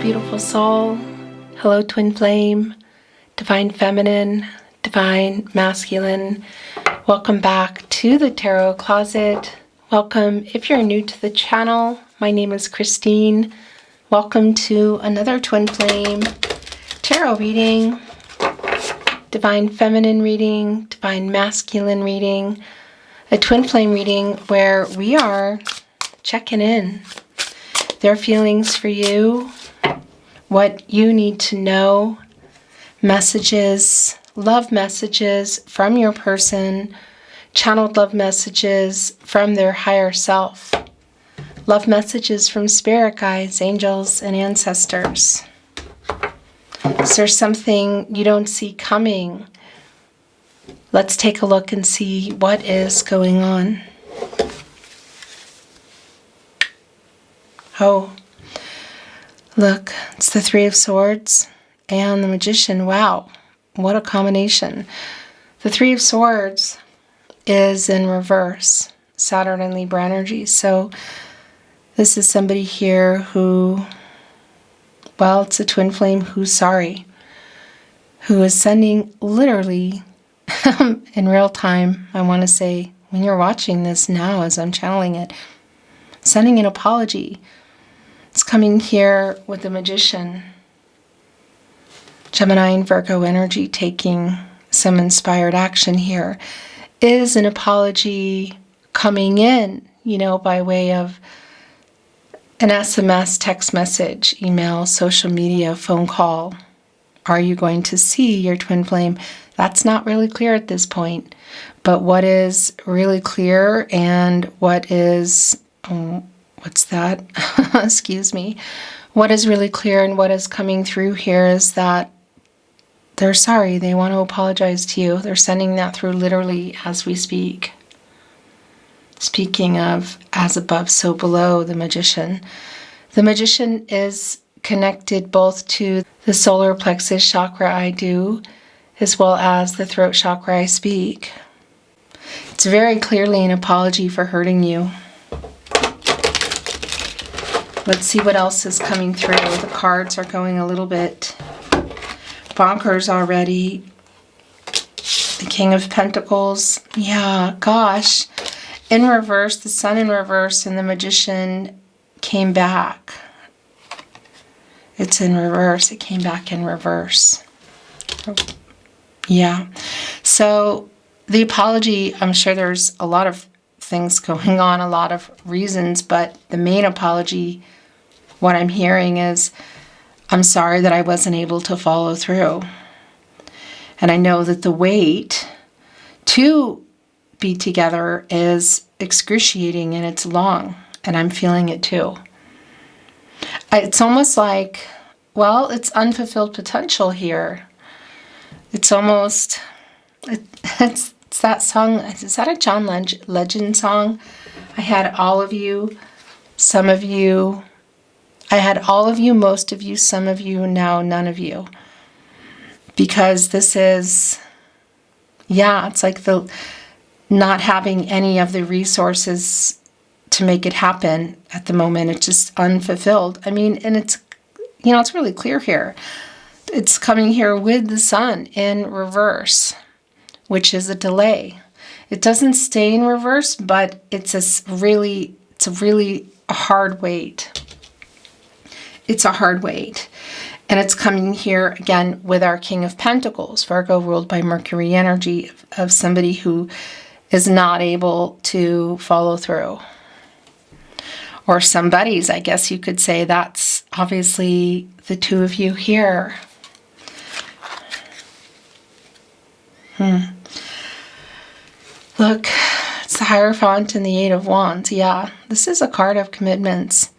beautiful soul. Hello, twin flame, divine feminine, divine masculine. Welcome back to the Tarot Closet. Welcome if you're new to the channel. My name is Christine. Welcome to another twin flame tarot reading, divine feminine reading, divine masculine reading, a twin flame reading where we are checking in. Their feelings for you, what you need to know, messages, love messages from your person, channeled love messages from their higher self, love messages from spirit guides, angels, and ancestors. Is there something you don't see coming? Let's take a look and see what is going on. Oh, look, it's the Three of Swords and the Magician. Wow, what a combination. The Three of Swords is in reverse, Saturn and Libra energy. So this is somebody here who, well, it's a twin flame who's sorry, who is sending literally in real time, I want to say, when you're watching this now as I'm channeling it, sending an apology. It's coming here with the Magician. Gemini and Virgo energy taking some inspired action here. Is an apology coming in, by way of an SMS, text message, email, social media, phone call? Are you going to see your twin flame? That's not really clear at this point. But what is really clear and what is... what's that? Excuse me. What is really clear and what is coming through here is that they're sorry. They want to apologize to you. They're sending that through literally as we speak. Speaking of as above, so below, the Magician. The Magician is connected both to the solar plexus chakra I do, as well as the throat chakra I speak. It's very clearly an apology for hurting you. Let's see what else is coming through. The cards are going a little bit bonkers already. The King of Pentacles. Yeah, gosh. In reverse, the Sun in reverse, and the Magician came back. It's in reverse. It came back in reverse. Yeah. So the apology, I'm sure there's a lot of things going on, a lot of reasons, but the main apology, what I'm hearing is, I'm sorry that I wasn't able to follow through. And I know that the wait to be together is excruciating and it's long, and I'm feeling it too. It's almost like, well, it's unfulfilled potential here. It's almost, it's that song, is that a John Legend song? I had all of you, some of you. I had all of you, most of you, some of you, now none of you. Because this is, it's like the not having any of the resources to make it happen at the moment. It's just unfulfilled. I mean, and it's, it's really clear here. It's coming here with the Sun in reverse, which is a delay. It doesn't stay in reverse, but it's a really hard wait. It's a hard wait. And it's coming here again with our King of Pentacles, Virgo ruled by Mercury energy, of somebody who is not able to follow through. Or somebody's, I guess you could say that's obviously the two of you here. Look, it's the Hierophant and the Eight of Wands. Yeah, this is a card of commitments.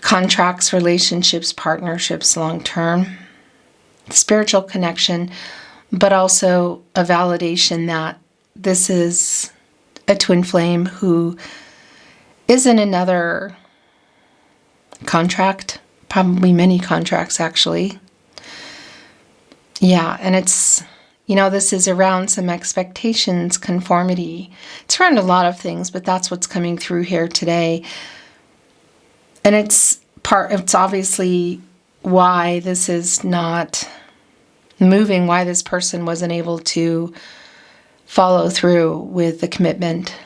Contracts, relationships, partnerships, long-term. Spiritual connection, but also a validation that this is a twin flame who is in another contract, probably many contracts actually. Yeah, and it's, this is around some expectations, conformity. It's around a lot of things, but that's what's coming through here today. And it's it's obviously why this is not moving, why this person wasn't able to follow through with the commitment.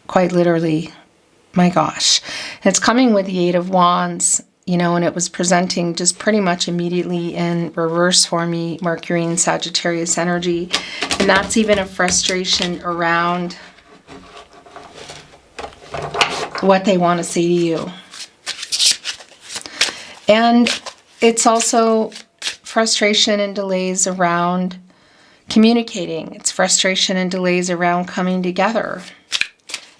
Quite literally, my gosh. It's coming with the Eight of Wands, and it was presenting just pretty much immediately in reverse for me, Mercury and Sagittarius energy. And that's even a frustration around what they want to say to you. And it's also frustration and delays around communicating. It's frustration and delays around coming together.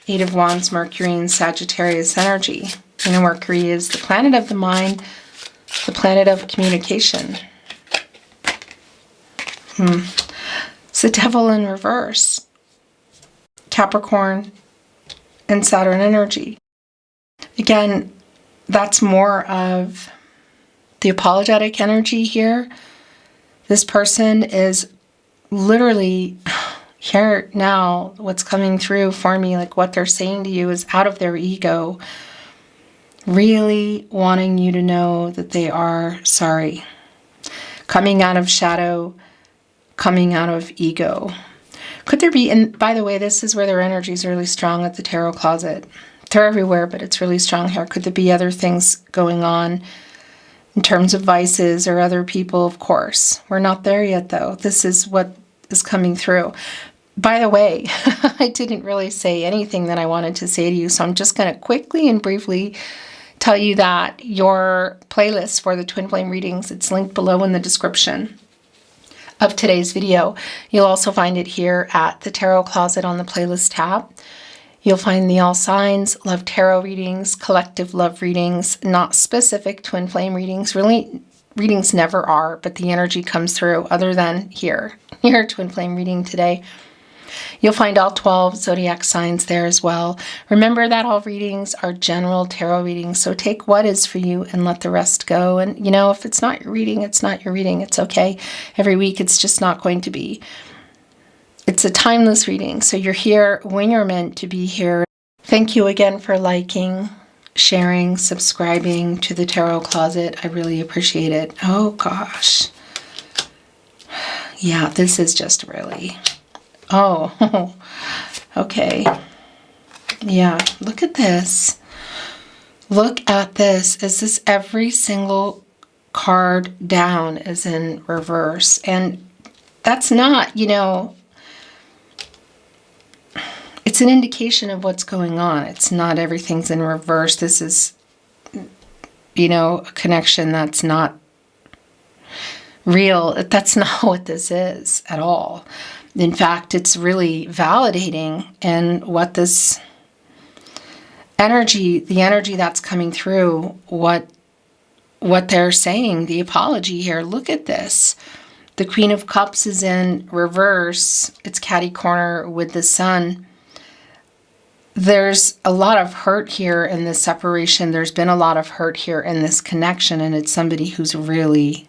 Eight of Wands, Mercury and Sagittarius energy. Mercury is the planet of the mind, the planet of communication. It's the Devil in reverse. Capricorn and Saturn energy. Again, that's more of the apologetic energy here. This person is literally here now. What's coming through for me, like what they're saying to you, is out of their ego, really wanting you to know that they are sorry. Coming out of shadow, coming out of ego. Could there be, and by the way, this is where their energy is really strong at the tarot closet. They're everywhere, but it's really strong here. Could there be other things going on in terms of vices or other people? Of course. We're not there yet, though. This is what is coming through. By the way, I didn't really say anything that I wanted to say to you, so I'm just going to quickly and briefly tell you that your playlist for the Twin Flame readings, it's linked below in the description of today's video. You'll also find it here at the Tarot Closet on the playlist tab. You'll find the All Signs, Love Tarot readings, collective love readings, not specific Twin Flame readings. Really, readings never are, but the energy comes through other than here, your Twin Flame reading today. You'll find all 12 zodiac signs there as well. Remember that all readings are general tarot readings, so take what is for you and let the rest go. And, if it's not your reading, it's not your reading. It's okay. Every week, it's just not going to be. It's a timeless reading, so you're here when you're meant to be here. Thank you again for liking, sharing, subscribing to the Tarot Closet. I really appreciate it. Oh, gosh. Yeah, this is just really... Oh, okay. Yeah, look at this. Look at this. Is this every single card down is in reverse? And that's not, it's an indication of what's going on. It's not everything's in reverse. This is, a connection that's not real. That's not what this is at all. In fact, it's really validating in what this energy, the energy that's coming through, what they're saying, the apology here. Look at this. The Queen of Cups is in reverse. It's catty corner with the Sun. There's a lot of hurt here in this separation. There's been a lot of hurt here in this connection, and it's somebody who's really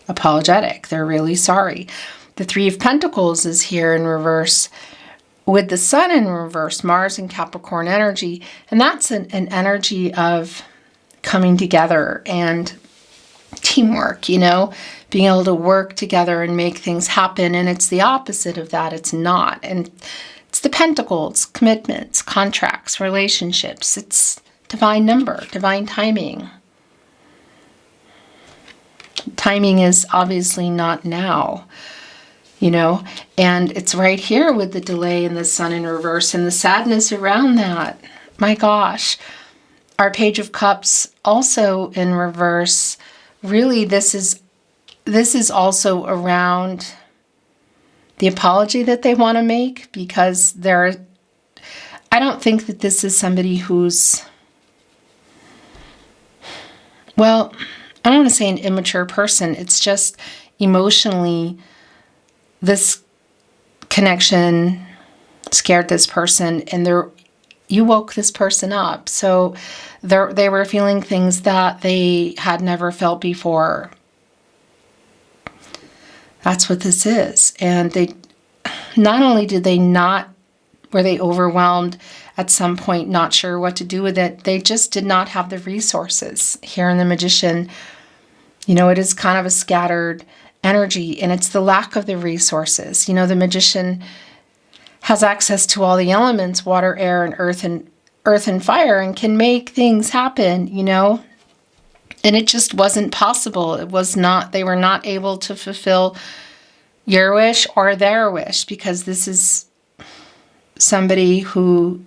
apologetic. They're really sorry. The Three of Pentacles is here in reverse with the Sun in reverse, Mars and Capricorn energy. And that's an energy of coming together and teamwork, being able to work together and make things happen. And it's the opposite of that. It's not. And it's the Pentacles, commitments, contracts, relationships. It's divine number, divine timing. Timing is obviously not now. And it's right here with the delay and the Sun in reverse and the sadness around that. My gosh. Our Page of Cups also in reverse. Really, this is also around the apology that they want to make, because I don't think that this is somebody who's, well, I don't want to say an immature person. It's just emotionally, this connection scared this person, and you woke this person up. So they were feeling things that they had never felt before. That's what this is. And they not only were they overwhelmed at some point, not sure what to do with it. They just did not have the resources. Here in the Magician, it is kind of a scattered energy, and it's the lack of the resources. The Magician has access to all the elements, water, air, and earth and fire, and can make things happen, and it just wasn't possible. They were not able to fulfill your wish or their wish, because this is somebody who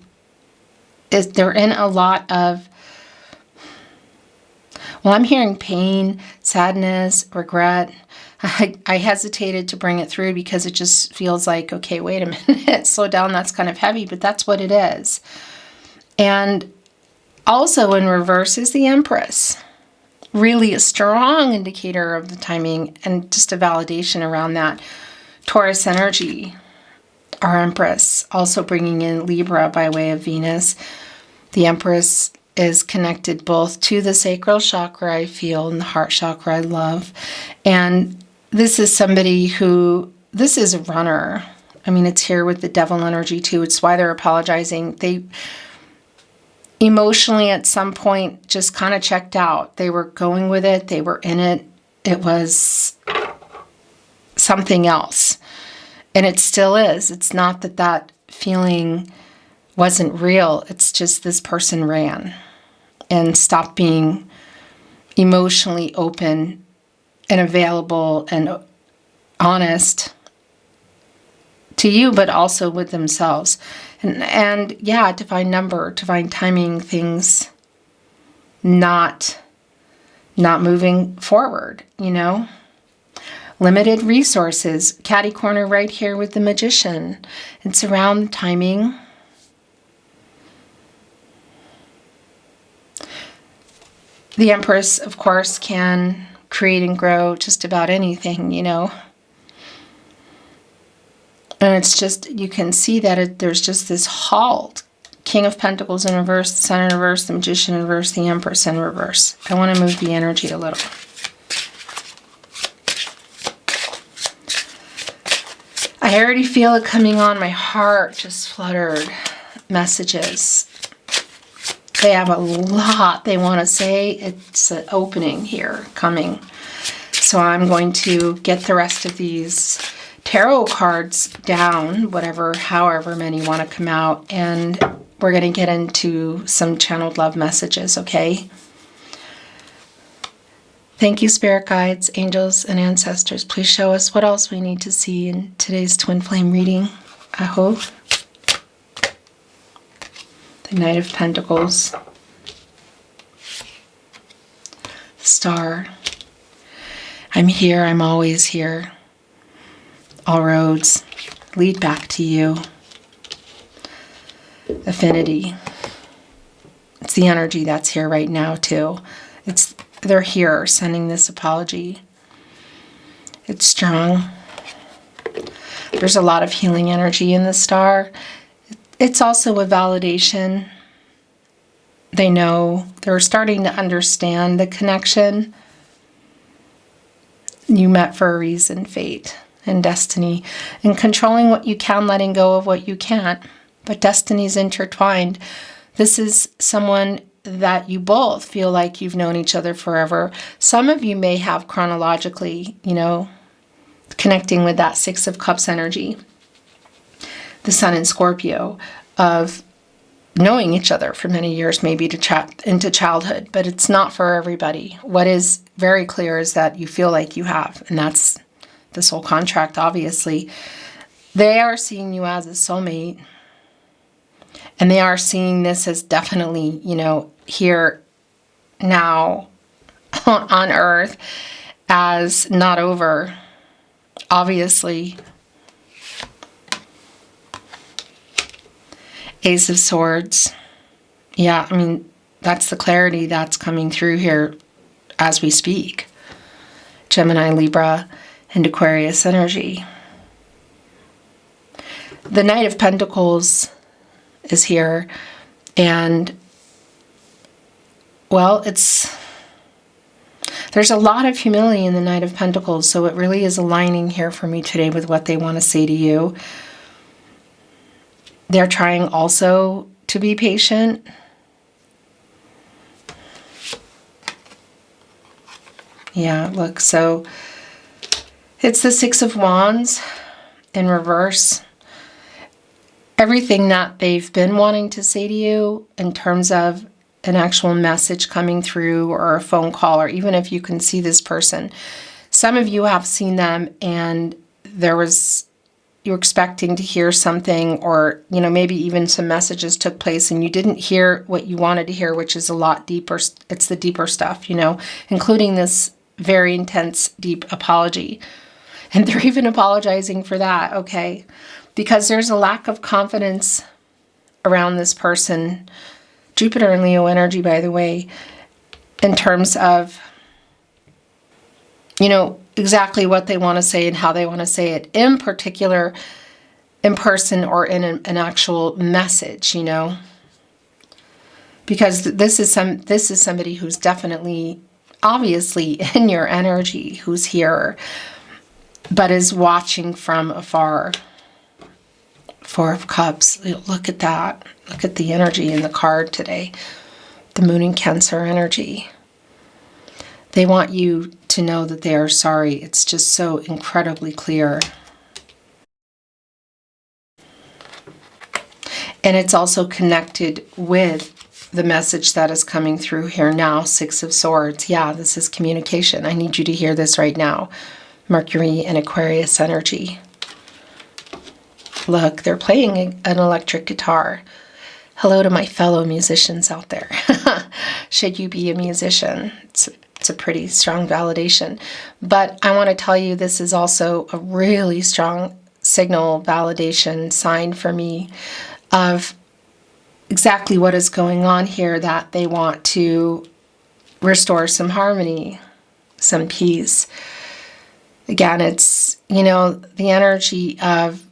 they're in a lot of, I'm hearing pain, sadness, regret. I hesitated to bring it through because it just feels like, okay, wait a minute, slow down, that's kind of heavy, but that's what it is. And also in reverse is the Empress. Really a strong indicator of the timing and just a validation around that. Taurus energy, our Empress, also bringing in Libra by way of Venus. The Empress is connected both to the sacral chakra, I feel, and the heart chakra, I love. And this is somebody this is a runner. It's here with the devil energy too. It's why they're apologizing. They emotionally at some point just kind of checked out. They were going with it. They were in it. It was something else. And it still is. It's not that feeling wasn't real. It's just this person ran and stopped being emotionally open and available and honest to you, but also with themselves. And yeah, divine number, divine timing, things not moving forward, Limited resources. Catty corner right here with the Magician. It's around timing. The Empress, of course, can create and grow just about anything, And it's just, you can see that there's just this halt. King of Pentacles in reverse, the Sun in reverse, the Magician in reverse, the Empress in reverse. I want to move the energy a little. I already feel it coming on. My heart just fluttered. Messages. They have a lot they want to say. It's an opening here coming. So I'm going to get the rest of these tarot cards down, however many want to come out, and we're going to get into some channeled love messages, okay? Thank you, spirit guides, angels, and ancestors. Please show us what else we need to see in today's twin flame reading. I hope. The Knight of Pentacles. The Star. I'm here. I'm always here. All roads lead back to you. Affinity. It's the energy that's here right now, too. They're here sending this apology. It's strong. There's a lot of healing energy in the Star. It's also a validation. They know. They're starting to understand the connection. You met for a reason, fate and destiny. And controlling what you can, letting go of what you can't. But destiny's intertwined. This is someone that you both feel like you've known each other forever. Some of you may have chronologically, connecting with that Six of Cups energy. The Sun in Scorpio, of knowing each other for many years, maybe into childhood, but it's not for everybody. What is very clear is that you feel like you have, and that's the soul contract, obviously. They are seeing you as a soulmate, and they are seeing this as definitely, here now on Earth as not over, obviously. Ace of Swords. Yeah, that's the clarity that's coming through here as we speak. Gemini, Libra, and Aquarius energy. The Knight of Pentacles is here, and there's a lot of humility in the Knight of Pentacles, so it really is aligning here for me today with what they want to say to you. They're trying also to be patient. Yeah, look, so it's the Six of Wands in reverse. Everything that they've been wanting to say to you in terms of an actual message coming through or a phone call, or even if you can see this person. Some of you have seen them and you're expecting to hear something, or, you know, maybe even some messages took place and you didn't hear what you wanted to hear, which is a lot deeper. It's the deeper stuff, you know, including this very intense, deep apology. And they're even apologizing for that, okay? Because there's a lack of confidence around this person. Jupiter and Leo energy, by the way, in terms of, you know, exactly what they want to say and how they want to say it, in particular, in person or in an actual message, you know? Because this is somebody who's definitely, obviously, in your energy, who's here, but is watching from afar. Four of Cups. Look at that. Look at the energy in the card today. The Moon in Cancer energy. They want you to know that they are sorry. It's just so incredibly clear. And it's also connected with the message that is coming through here now. Six of Swords. Yeah, this is communication. I need you to hear this right now. Mercury and Aquarius energy. Look, they're playing an electric guitar. Hello to my fellow musicians out there. Should you be a musician? It's a pretty strong validation. But I want to tell you, this is also a really strong signal, validation, sign for me of exactly what is going on here, that they want to restore some harmony, some peace. Again, it's, you know, the energy of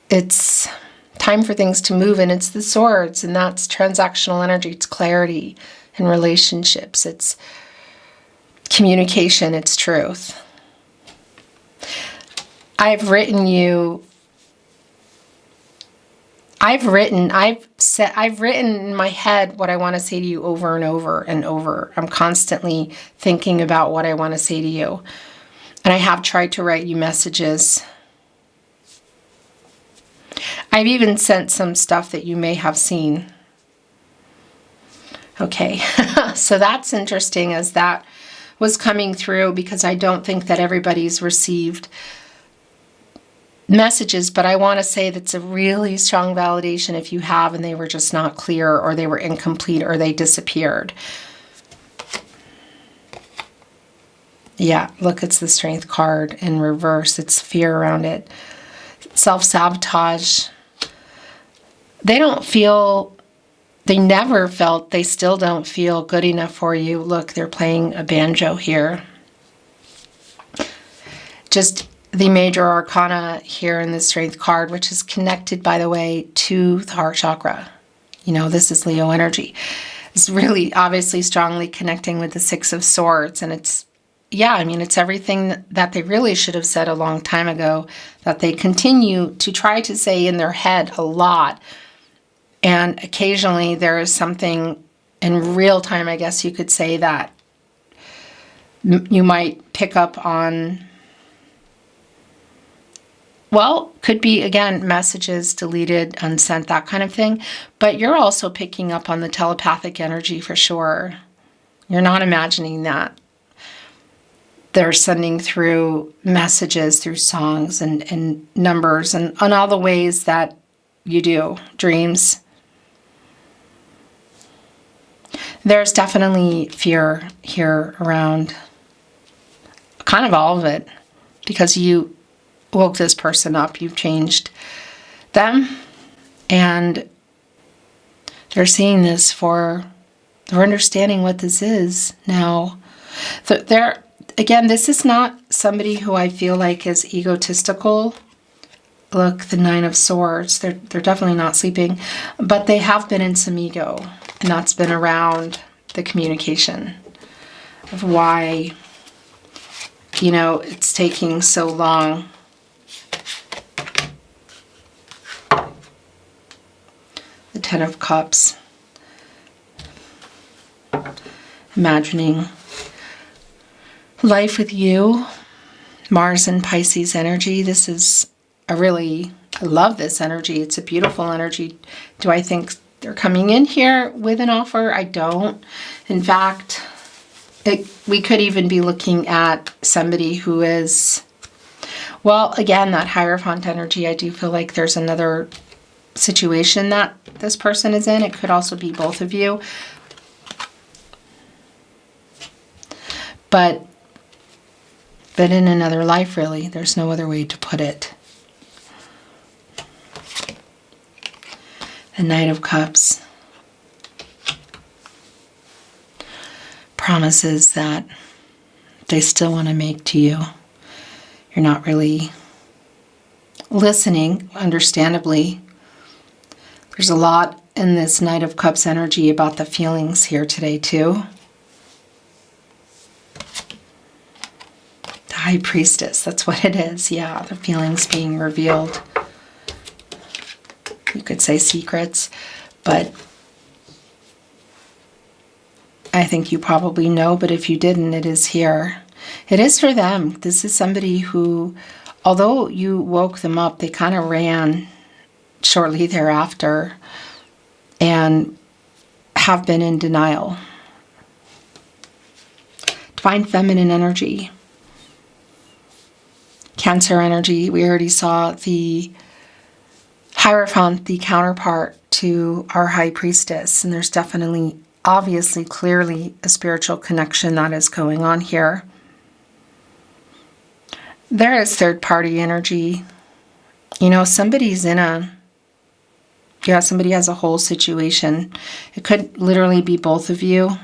it's time for things to move, and it's the Swords, and that's transactional energy. It's clarity in relationships. It's communication. It's truth. I've written in my head what I want to say to you over and over and over. I'm constantly thinking about what I want to say to you. And I have tried to write you messages. I've even sent some stuff that you may have seen. Okay, so that's interesting as that was coming through, because I don't think that everybody's received messages, but I want to say that's a really strong validation if you have, and they were just not clear, or they were incomplete, or they disappeared. Yeah, look, it's the Strength card in reverse. It's fear around it. Self-sabotage. They never felt, they still don't feel good enough for you. Look, they're playing a banjo here. Just the major arcana here in the Strength card, which is connected, by the way, to the heart chakra. You know, this is Leo energy. It's really obviously strongly connecting with the Six of Swords. And it's, yeah, I mean, it's everything that they really should have said a long time ago, that they continue to try to say in their head a lot. And occasionally there is something in real time, I guess you could say, that you might pick up on. Well, could be, again, messages deleted, unsent, that kind of thing. But you're also picking up on the telepathic energy for sure. You're not imagining that. They're sending through messages through songs and numbers and all the ways that you do. Dreams. There's definitely fear here around kind of all of it, because you woke this person up, you've changed them, and they're seeing this they're understanding what this is now. Again, this is not somebody who I feel like is egotistical. Look, the Nine of Swords, they're definitely not sleeping, but they have been in some ego, and that's been around the communication of why, you know, it's taking so long. Ten of Cups. Imagining life with you. Mars and Pisces energy. This is I love this energy. It's a beautiful energy. Do I think they're coming in here with an offer? I don't. In fact, we could even be looking at somebody who is, well, again, that Hierophant energy. I do feel like there's another situation that this person is in. It could also be both of you. But in another life, really. There's no other way to put it. The Knight of Cups. Promises that they still want to make to you. You're not really listening, understandably. There's a lot in this Knight of Cups energy about the feelings here today, too. The High Priestess, that's what it is. Yeah, the feelings being revealed. You could say secrets, but I think you probably know, but if you didn't, it is here. It is for them. This is somebody who, although you woke them up, they kind of ran shortly thereafter and have been in denial. Divine Feminine energy. Cancer energy. We already saw the Hierophant, the counterpart to our High Priestess, and there's definitely, obviously, clearly a spiritual connection that is going on here. There is third-party energy. You know, somebody has a whole situation. It could literally be both of you.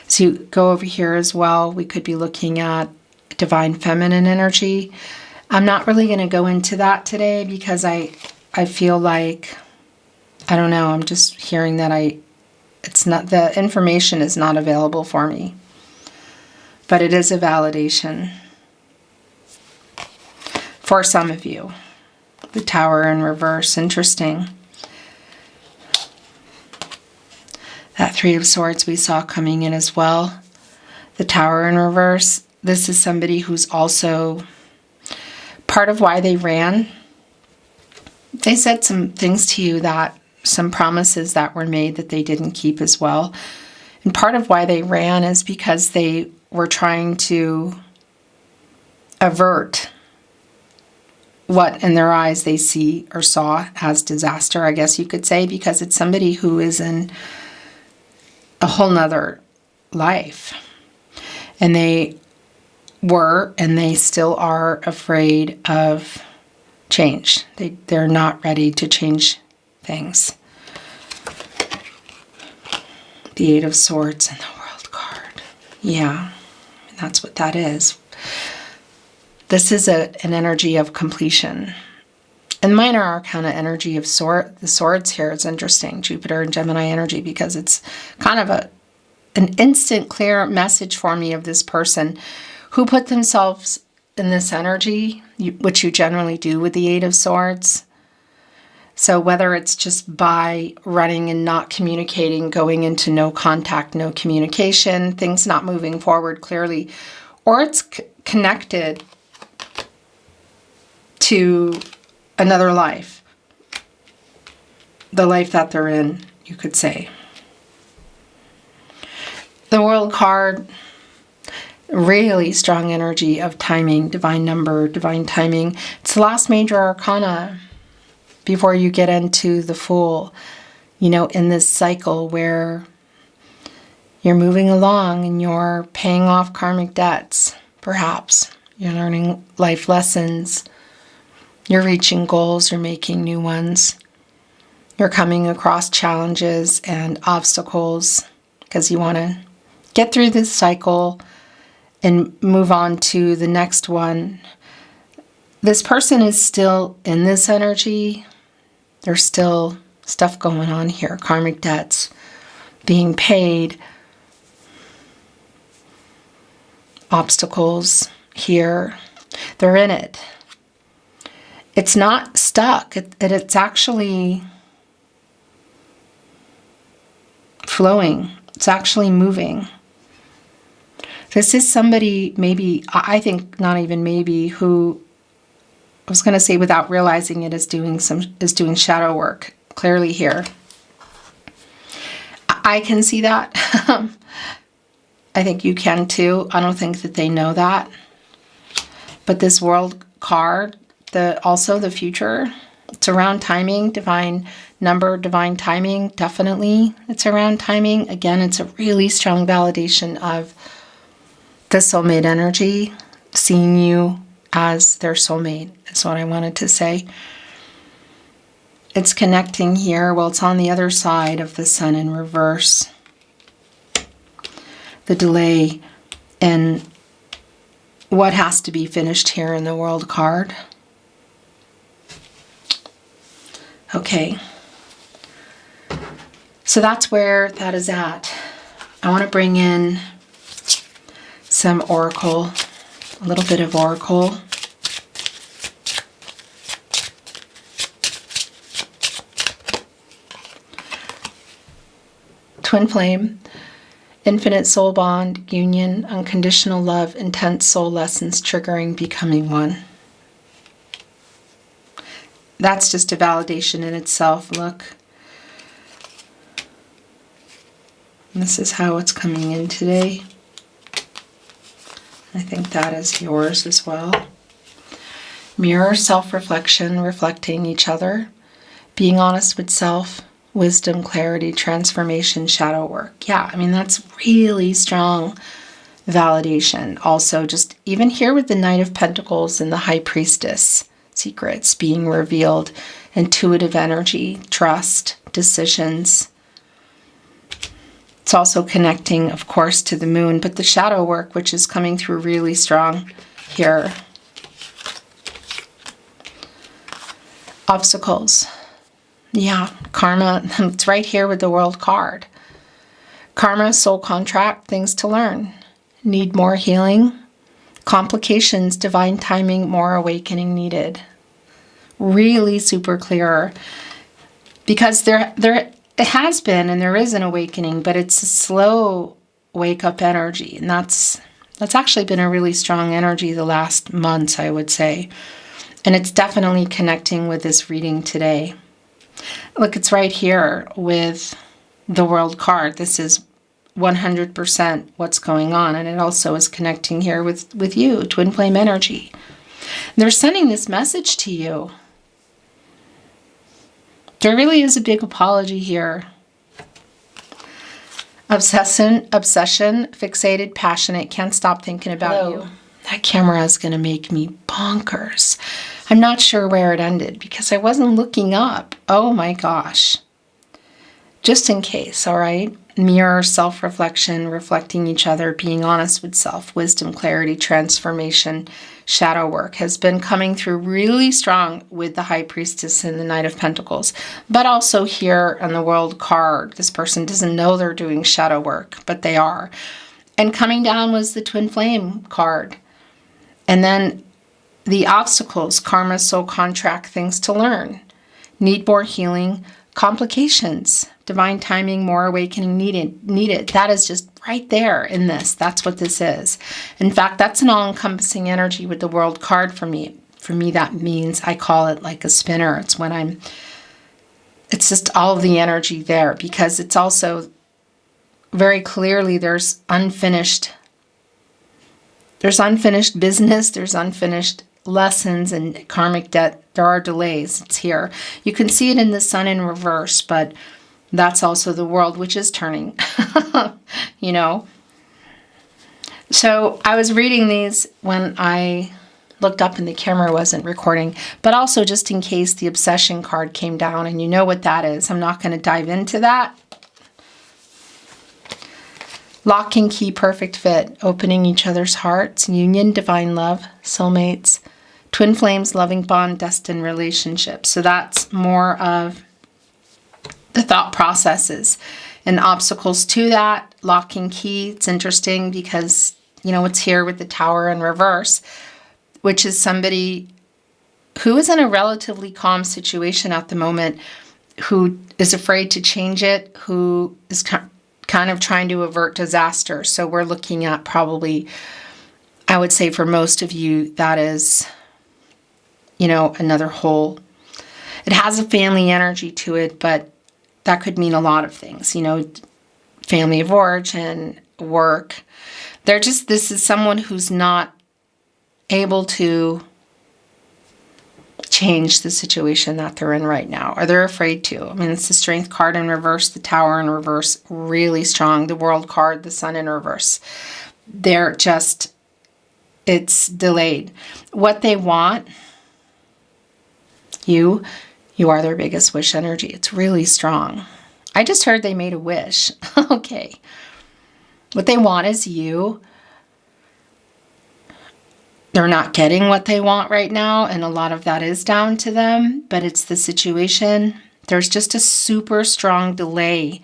So you go over here as well. We could be looking at Divine Feminine energy. I'm not really going to go into that today because I feel like, I don't know, I'm just hearing that the information is not available for me. But it is a validation for some of you. The Tower in reverse, interesting. That Three of Swords we saw coming in as well. The Tower in reverse. This is somebody who's also part of why they ran. They said some things to you, that some promises that were made that they didn't keep as well. And part of why they ran is because they were trying to avert what in their eyes they see or saw as disaster, I guess you could say, because it's somebody who is in a whole nother life. And they were, and they still are, afraid of change. They're not ready to change things. The Eight of Swords and the World card. Yeah, that's what that is. This is an energy of completion. And minor arcana energy of the swords here is interesting. Jupiter and Gemini energy, because it's kind of an instant clear message for me of this person who put themselves in this energy, which you generally do with the Eight of Swords. So whether it's just by running and not communicating, going into no contact, no communication, things not moving forward clearly, or it's connected to another life, the life that they're in, you could say. The World card, really strong energy of timing, divine number, divine timing. It's the last major arcana before you get into the Fool, you know, in this cycle where you're moving along and you're paying off karmic debts, perhaps. You're learning life lessons. You're reaching goals. You're making new ones. You're coming across challenges and obstacles because you want to get through this cycle and move on to the next one. This person is still in this energy. There's still stuff going on here. Karmic debts being paid. Obstacles here. They're in it. It's not stuck. It's actually flowing. It's actually moving. This is somebody, maybe, I think not even maybe, who, I was going to say without realizing it, is doing shadow work clearly here. I can see that. I think you can too. I don't think that they know that. But this World card, also the future, it's around timing, divine number, divine timing, definitely it's around timing. Again, it's a really strong validation of the soulmate energy, seeing you as their soulmate is what I wanted to say. It's connecting here. Well, it's on the other side of the sun in reverse. The delay and what has to be finished here in the World card. Okay. So that's where that is at. I want to bring in some oracle, a little bit of oracle. Twin flame, infinite soul bond, union, unconditional love, intense soul lessons, triggering, becoming one. That's just a validation in itself. Look. This is how it's coming in today. I think that is yours as well. Mirror, self-reflection, reflecting each other, being honest with self, wisdom, clarity, transformation, shadow work. Yeah, I mean, that's really strong validation. Also, just even here with the Knight of Pentacles and the High Priestess, secrets being revealed, intuitive energy, trust, decisions. It's also connecting, of course, to the moon, but the shadow work, which is coming through really strong here. Obstacles. Yeah, karma. It's right here with the World card. Karma, soul contract, things to learn. Need more healing. Complications, divine timing, more awakening needed. Really super clear. Because there it has been and there is an awakening, but it's a slow wake-up energy. And that's actually been a really strong energy the last months, I would say. And it's definitely connecting with this reading today. Look, it's right here with the World card. This is 100% what's going on. And it also is connecting here with you, twin flame energy. They're sending this message to you. There really is a big apology here. Obsession, fixated, passionate, can't stop thinking about you. That camera is going to make me bonkers. I'm not sure where it ended because I wasn't looking up. Oh my gosh. Just in case, all right? Mirror, self-reflection, reflecting each other, being honest with self, wisdom, clarity, transformation, shadow work has been coming through really strong with the High Priestess and the Knight of Pentacles. But also here on the World card, this person doesn't know they're doing shadow work, but they are. And coming down was the Twin Flame card. And then the obstacles, karma, soul contract, things to learn. Need more healing, complications, divine timing, more awakening needed. That is just right there in this. That's what this is. In fact, that's an all-encompassing energy with the World card for me. For me, that means I call it like a spinner. It's when it's just all of the energy there because it's also very clearly there's unfinished business, there's unfinished lessons and karmic debt. There are delays. It's here. You can see it in the sun in reverse, but that's also the world, which is turning, you know. So I was reading these when I looked up and the camera wasn't recording, but also just in case the obsession card came down and you know what that is. I'm not going to dive into that. Lock and key, perfect fit, opening each other's hearts, union, divine love, soulmates, twin flames, loving bond, destined relationship. So that's more of the thought processes and obstacles to that. Lock and key, it's interesting because, you know, it's here with the Tower in reverse, which is somebody who is in a relatively calm situation at the moment, who is afraid to change it, who is kind of trying to avert disaster. So we're looking at probably, I would say for most of you, that is, another whole. It has a family energy to it, but that could mean a lot of things, family of origin, work. This is someone who's not able to change the situation that they're in right now, or they're afraid to. I mean, it's the Strength card in reverse, the Tower in reverse, really strong. The World card, the Sun in reverse. It's delayed. What they want, you are their biggest wish energy. It's really strong. I just heard they made a wish. Okay. What they want is you. They're not getting what they want right now, and a lot of that is down to them, but it's the situation. There's just a super strong delay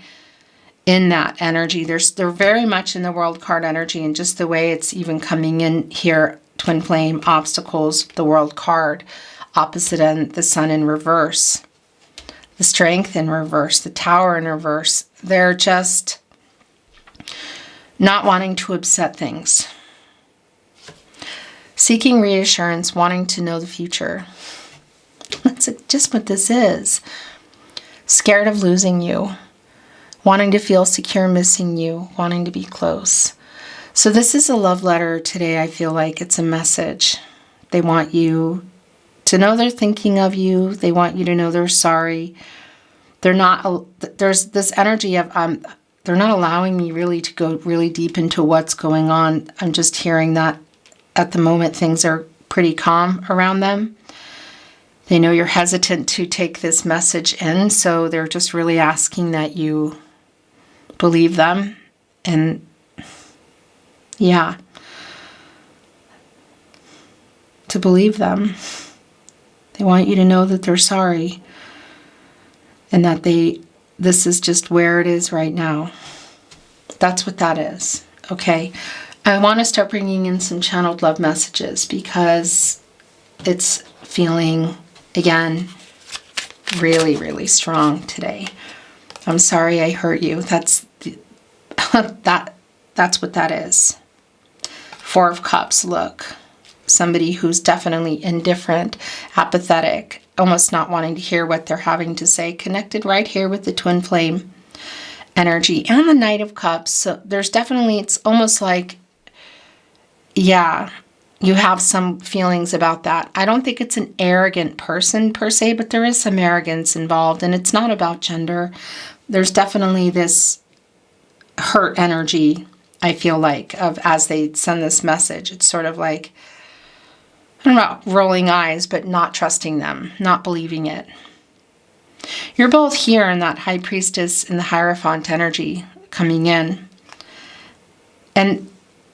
in that energy. They're very much in the World card energy, and just the way it's even coming in here, Twin Flame, obstacles, the World card, opposite end, the Sun in reverse, the Strength in reverse, the Tower in reverse. They're just not wanting to upset things. Seeking reassurance, wanting to know the future. That's just what this is. Scared of losing you. Wanting to feel secure, missing you. Wanting to be close. So this is a love letter today. I feel like it's a message. They want you to know they're thinking of you. They want you to know they're sorry. There's this energy of, they're not allowing me really to go really deep into what's going on. I'm just hearing that at the moment things are pretty calm around them. They know you're hesitant to take this message in, so they're just really asking that you believe them. And yeah, to believe them. They want you to know that they're sorry and that this is just where it is right now. That's what that is, okay? I want to start bringing in some channeled love messages because it's feeling, again, really, really strong today. I'm sorry I hurt you. That's what that is. Four of Cups, look. Somebody who's definitely indifferent, apathetic, almost not wanting to hear what they're having to say, connected right here with the Twin Flame energy and the Knight of Cups. So there's definitely, it's almost like, yeah, you have some feelings about that. I don't think it's an arrogant person per se, but there is some arrogance involved, and it's not about gender. There's definitely this hurt energy, I feel like, of as they send this message. It's sort of like, I don't know, rolling eyes, but not trusting them, not believing it. You're both here in that High Priestess and the Hierophant energy coming in. And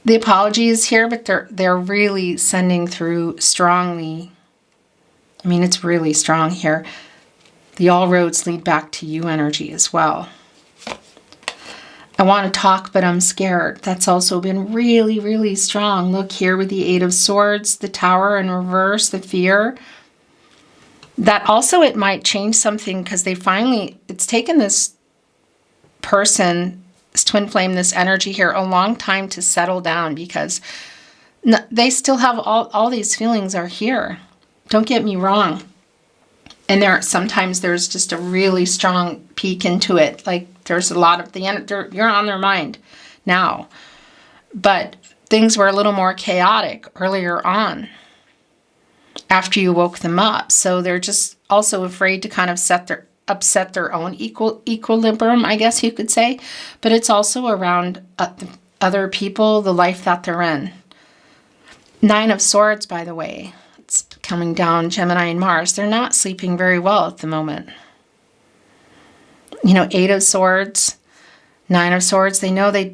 the apology is here, but they're really sending through strongly. I mean, it's really strong here. The all roads lead back to you energy as well. I want to talk, but I'm scared. That's also been really, really strong. Look here with the Eight of Swords, the Tower in reverse, the fear. That also, it might change something because it's taken this person, this Twin Flame, this energy here, a long time to settle down because they still have all these feelings are here. Don't get me wrong. And sometimes there's just a really strong peek into it. Like there's a lot of you're on their mind now. But things were a little more chaotic earlier on after you woke them up. So they're just also afraid to kind of upset their own equilibrium, I guess you could say. But it's also around other people, the life that they're in. Nine of Swords, by the way. It's coming down, Gemini and Mars. They're not sleeping very well at the moment. Eight of Swords, Nine of Swords. They know they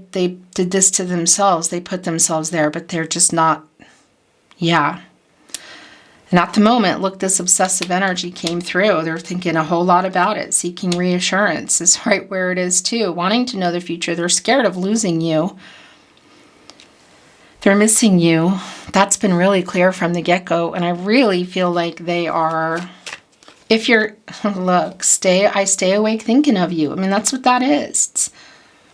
did this to themselves. They put themselves there, but they're just not, yeah. And at the moment, look, this obsessive energy came through. They're thinking a whole lot about it. Seeking reassurance is right where it is too. Wanting to know the future. They're scared of losing you. They're missing you. That's been really clear from the get-go. And I really feel like they are, if you're, look, I stay awake thinking of you. I mean, that's what that is.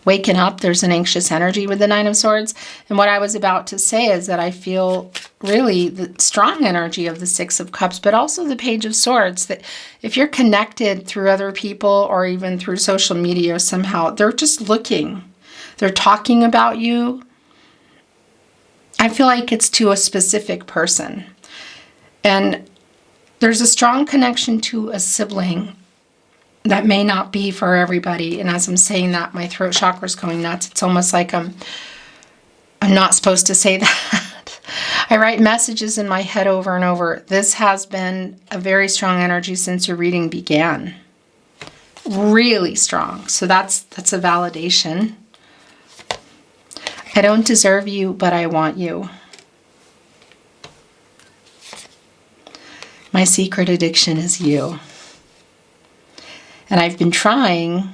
waking up. There's an anxious energy with the Nine of Swords. And what I was about to say is that I feel really the strong energy of the Six of Cups, but also the Page of Swords, that if you're connected through other people or even through social media somehow, they're just looking. They're talking about you. I feel like it's to a specific person. And there's a strong connection to a sibling that may not be for everybody. And as I'm saying that, my throat chakra is going nuts. It's almost like I'm not supposed to say that. I write messages in my head over and over. This has been a very strong energy since your reading began. Really strong. So that's a validation. I don't deserve you, but I want you. My secret addiction is you. And I've been trying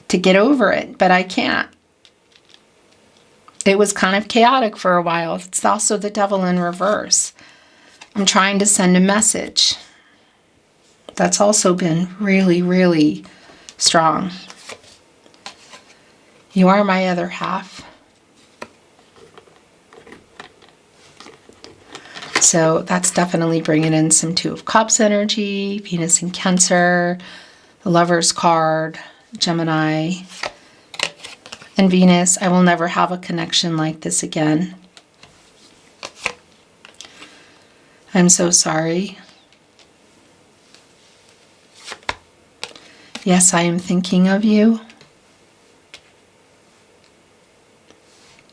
to get over it, but I can't. It was kind of chaotic for a while. It's also the devil in reverse. I'm trying to send a message. That's also been really, really strong. You are my other half. So that's definitely bringing in some Two of Cups energy, Venus in Cancer, the Lover's card, Gemini, and Venus. I will never have a connection like this again. I'm so sorry. Yes, I am thinking of you.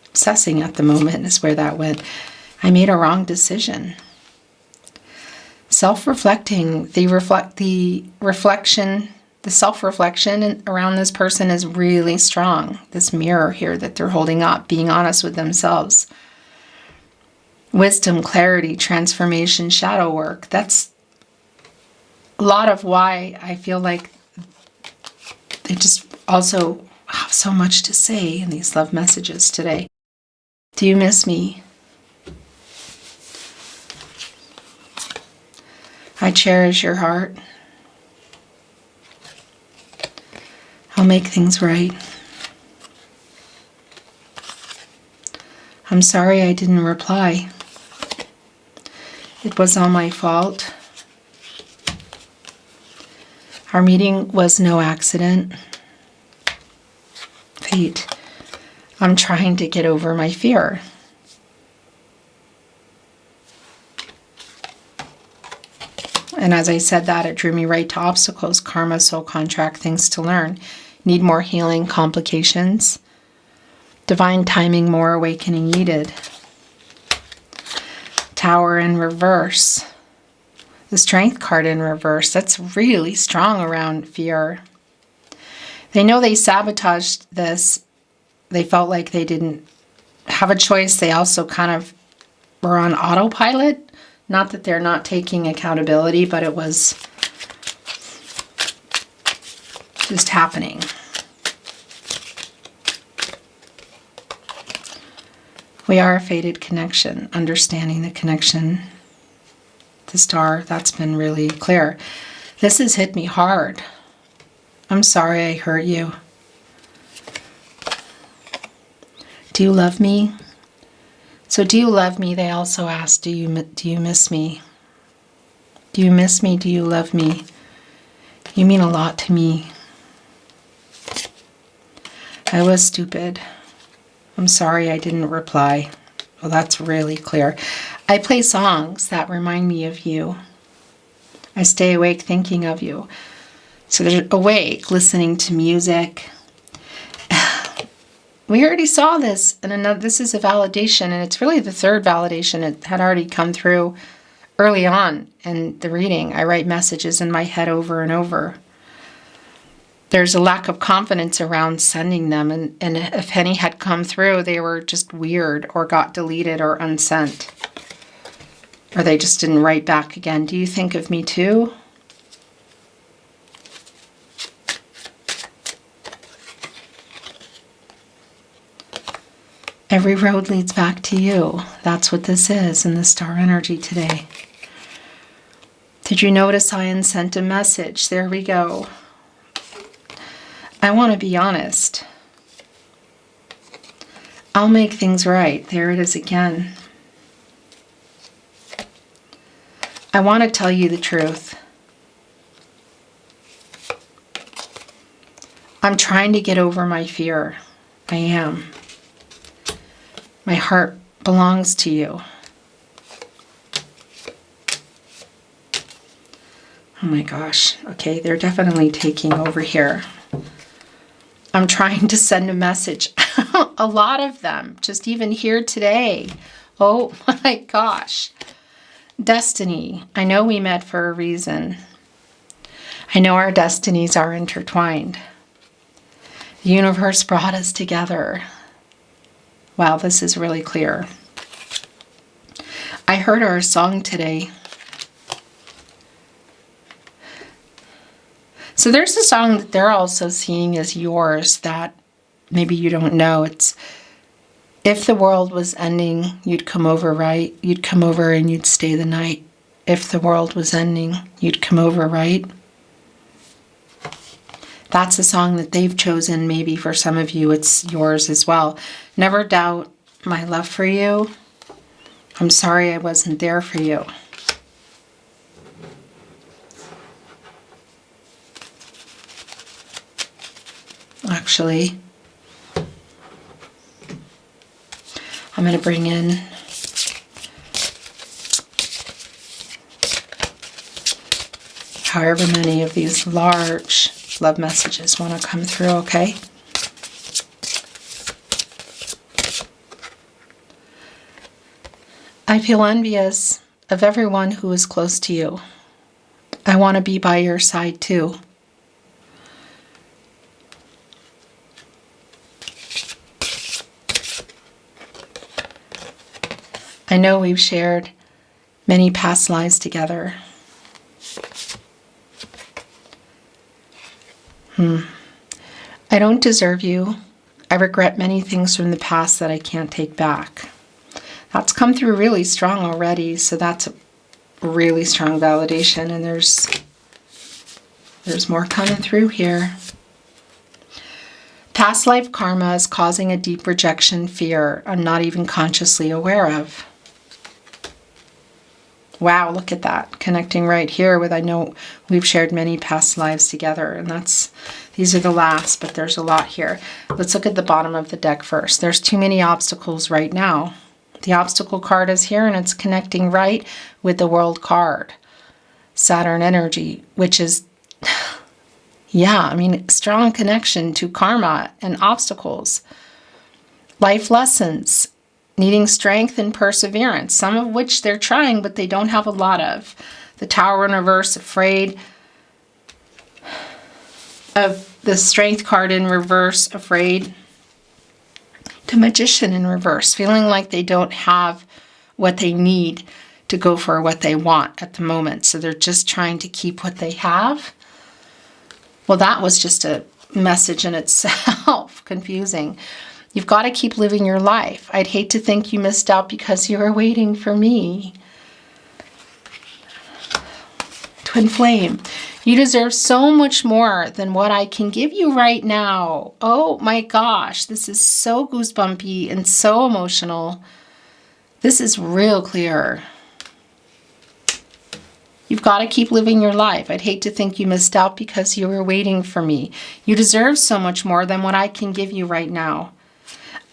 Obsessing at the moment is where that went. I made a wrong decision. Self-reflecting, the self-reflection around this person is really strong. This mirror here that they're holding up, being honest with themselves. Wisdom, clarity, transformation, shadow work. That's a lot of why I feel like they just also have so much to say in these love messages today. Do you miss me? I cherish your heart. I'll make things right. I'm sorry I didn't reply. It was all my fault. Our meeting was no accident. Fate. I'm trying to get over my fear. And as I said that, it drew me right to obstacles, karma, soul contract, things to learn. Need more healing, complications. Divine timing, more awakening needed. Tower in reverse. The Strength card in reverse. That's really strong around fear. They know they sabotaged this. They felt like they didn't have a choice. They also kind of were on autopilot. Not that they're not taking accountability, but it was just happening. We are a fated connection. Understanding the connection. The star, that's been really clear. This has hit me hard. I'm sorry I hurt you. Do you love me? So do you love me? They also asked, do you miss me? Do you miss me? Do you love me? You mean a lot to me. I was stupid. I'm sorry I didn't reply. Well, that's really clear. I play songs that remind me of you. I stay awake thinking of you. So they're awake, listening to music. We already saw this, and this is a validation, and it's really the third validation. It had already come through early on in the reading. I write messages in my head over and over. There's a lack of confidence around sending them, and if any had come through, they were just weird or got deleted or unsent. Or they just didn't write back again. Do you think of me too? Every road leads back to you. That's what this is in the star energy today. Did you notice I unsent a message? There we go. I want to be honest. I'll make things right. There it is again. I want to tell you the truth. I'm trying to get over my fear. I am. My heart belongs to you. Oh my gosh. Okay, they're definitely taking over here. I'm trying to send a message. A lot of them, just even here today. Oh my gosh. Destiny. I know we met for a reason. I know our destinies are intertwined. The universe brought us together. Wow, this is really clear. I heard our song today. So there's a song that they're also seeing as yours that maybe you don't know. It's, if the world was ending, you'd come over, right? You'd come over and you'd stay the night. If the world was ending, you'd come over, right? That's a song that they've chosen. Maybe for some of you, it's yours as well. Never doubt my love for you. I'm sorry I wasn't there for you. Actually, I'm going to bring in however many of these large love messages want to come through, okay? I feel envious of everyone who is close to you. I want to be by your side too. I know we've shared many past lives together. I don't deserve you. I regret many things from the past that I can't take back. That's come through really strong already, so that's a really strong validation, and there's more coming through here. Past life karma is causing a deep rejection fear I'm not even consciously aware of. Wow, look at that. Connecting right here with, I know we've shared many past lives together, and these are the last, but there's a lot here. Let's look at the bottom of the deck first. There's too many obstacles right now. The obstacle card is here, and it's connecting right with the World card. Saturn energy, which is, yeah, I mean, strong connection to karma and obstacles. Life lessons. Needing strength and perseverance, some of which they're trying, but they don't have a lot of. The Tower in reverse, afraid of the Strength card in reverse, afraid. The Magician in reverse, feeling like they don't have what they need to go for what they want at the moment. So they're just trying to keep what they have. Well, that was just a message in itself, confusing. You've got to keep living your life. I'd hate to think you missed out because you were waiting for me. Twin flame. You deserve so much more than what I can give you right now. Oh my gosh, this is so goosebumpy and so emotional. This is real clear. You've got to keep living your life. I'd hate to think you missed out because you were waiting for me. You deserve so much more than what I can give you right now.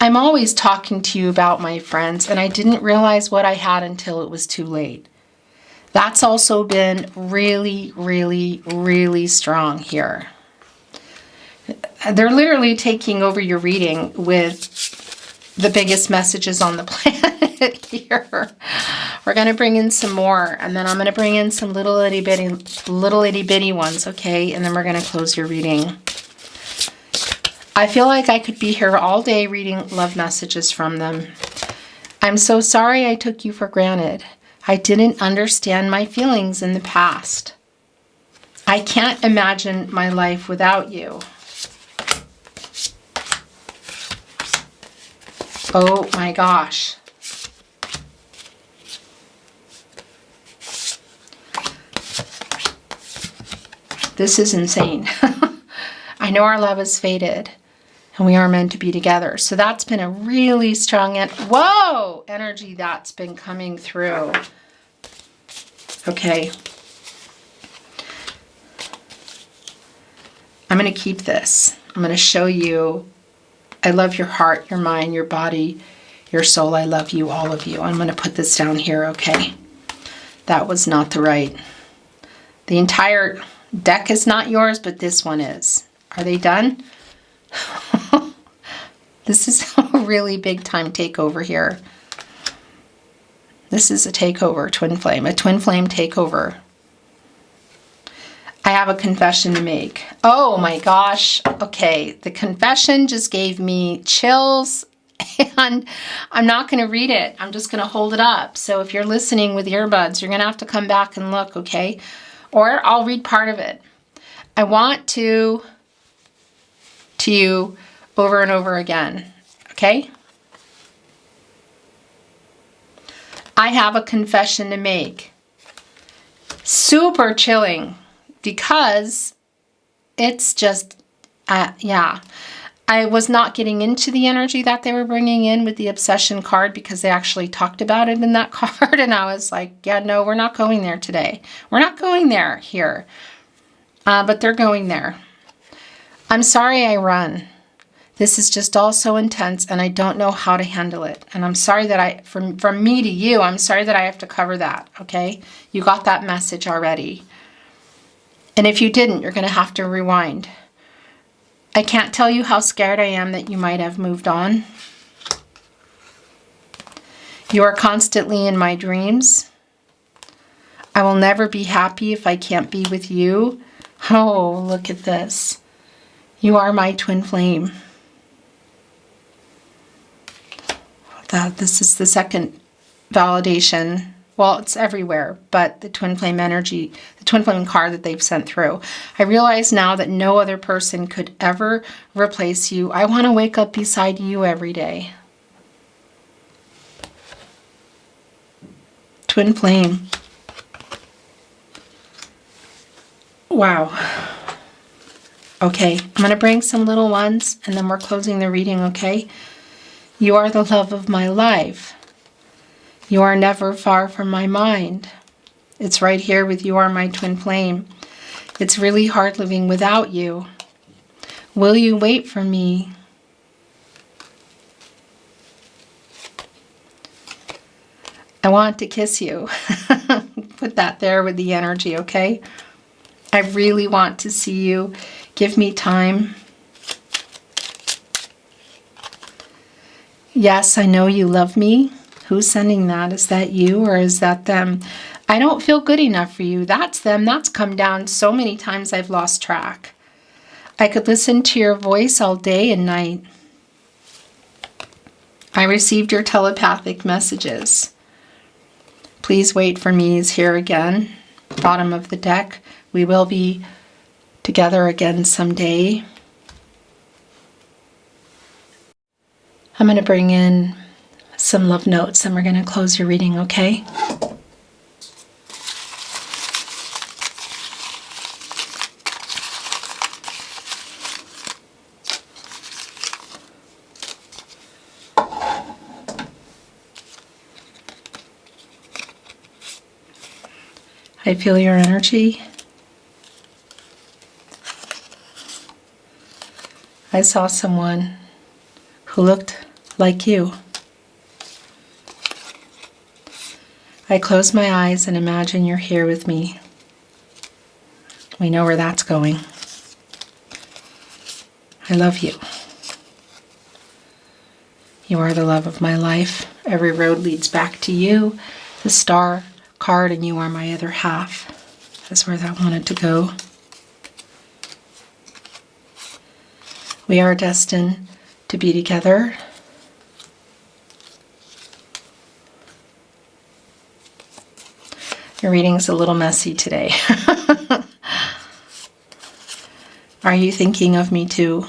I'm always talking to you about my friends, and I didn't realize what I had until it was too late. That's also been really, really, really strong here. They're literally taking over your reading with the biggest messages on the planet here. We're going to bring in some more, and then I'm going to bring in some little itty bitty ones, okay? And then we're going to close your reading. I feel like I could be here all day reading love messages from them. I'm so sorry I took you for granted. I didn't understand my feelings in the past. I can't imagine my life without you. Oh my gosh. This is insane. I know our love is faded. And we are meant to be together. So that's been a really strong energy that's been coming through. Okay. I'm going to keep this. I'm going to show you. I love your heart, your mind, your body, your soul. I love you, all of you. I'm going to put this down here, okay? That was not the right. The entire deck is not yours, but this one is. Are they done? This is a really big time takeover here. This is a takeover, twin flame, a twin flame takeover. I have a confession to make. Oh my gosh. Okay, the confession just gave me chills, and I'm not going to read it. I'm just going to hold it up. So if you're listening with earbuds, you're going to have to come back and look, okay? Or I'll read part of it. I want to you over and over again, okay? I have a confession to make. Super chilling, because it's just, yeah. I was not getting into the energy that they were bringing in with the obsession card, because they actually talked about it in that card, and I was like, yeah, no, we're not going there today. We're not going there here. But they're going there. I'm sorry I run. This is just all so intense, and I don't know how to handle it. And I'm sorry that from me to you, I'm sorry that I have to cover that, okay? You got that message already. And if you didn't, you're going to have to rewind. I can't tell you how scared I am that you might have moved on. You are constantly in my dreams. I will never be happy if I can't be with you. Oh, look at this. You are my twin flame. This is the second validation. Well, it's everywhere, but the twin flame energy, the twin flame card that they've sent through. I realize now that no other person could ever replace you. I want to wake up beside you every day. Twin flame. Wow. Okay, I'm going to bring some little ones, and then we're closing the reading, okay? You are the love of my life. You are never far from my mind. It's right here with you are my twin flame. It's really hard living without you. Will you wait for me? I want to kiss you. Put that there with the energy, okay? I really want to see you. Give me time. Yes, I know you love me. Who's sending that? Is that you or is that them? I don't feel good enough for you. That's them. That's come down so many times I've lost track. I could listen to your voice all day and night. I received your telepathic messages. Please wait for me is here again. Bottom of the deck. We will be together again someday. I'm going to bring in some love notes, and we're going to close your reading, okay? I feel your energy. I saw someone who looked like you. I close my eyes and imagine you're here with me. We know where that's going. I love you. You are the love of my life. Every road leads back to you. The star card, and you are my other half. That's where that wanted to go. We are destined to be together. Your reading's a little messy today. Are you thinking of me too?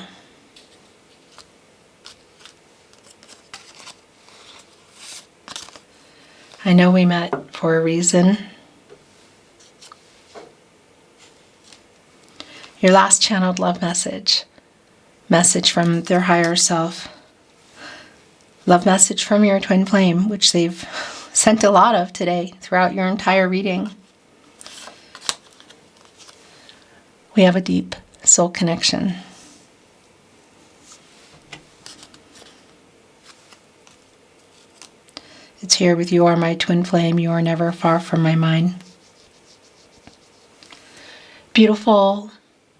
I know we met for a reason. Your last channeled love message message from their higher self. Love message from your twin flame, which they've sent a lot of today throughout your entire reading. We have a deep soul connection. It's here with you are my twin flame. You are never far from my mind. Beautiful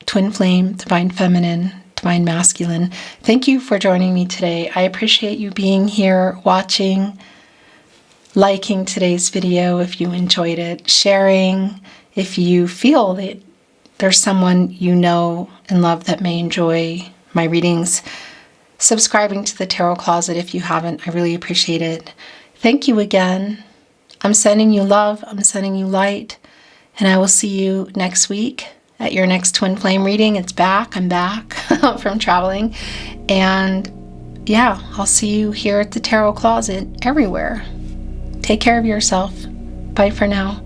twin flame, divine feminine, divine masculine. Thank you for joining me today. I appreciate you being here, watching, liking today's video if you enjoyed it, sharing if you feel that there's someone you know and love that may enjoy my readings, subscribing to the Tarot Closet if you haven't. I really appreciate it. Thank you again. I'm sending you love. I'm sending you light. And I will see you next week at your next twin flame reading. It's back. I'm back from traveling. And yeah, I'll see you here at the Tarot Closet everywhere. Take care of yourself. Bye for now.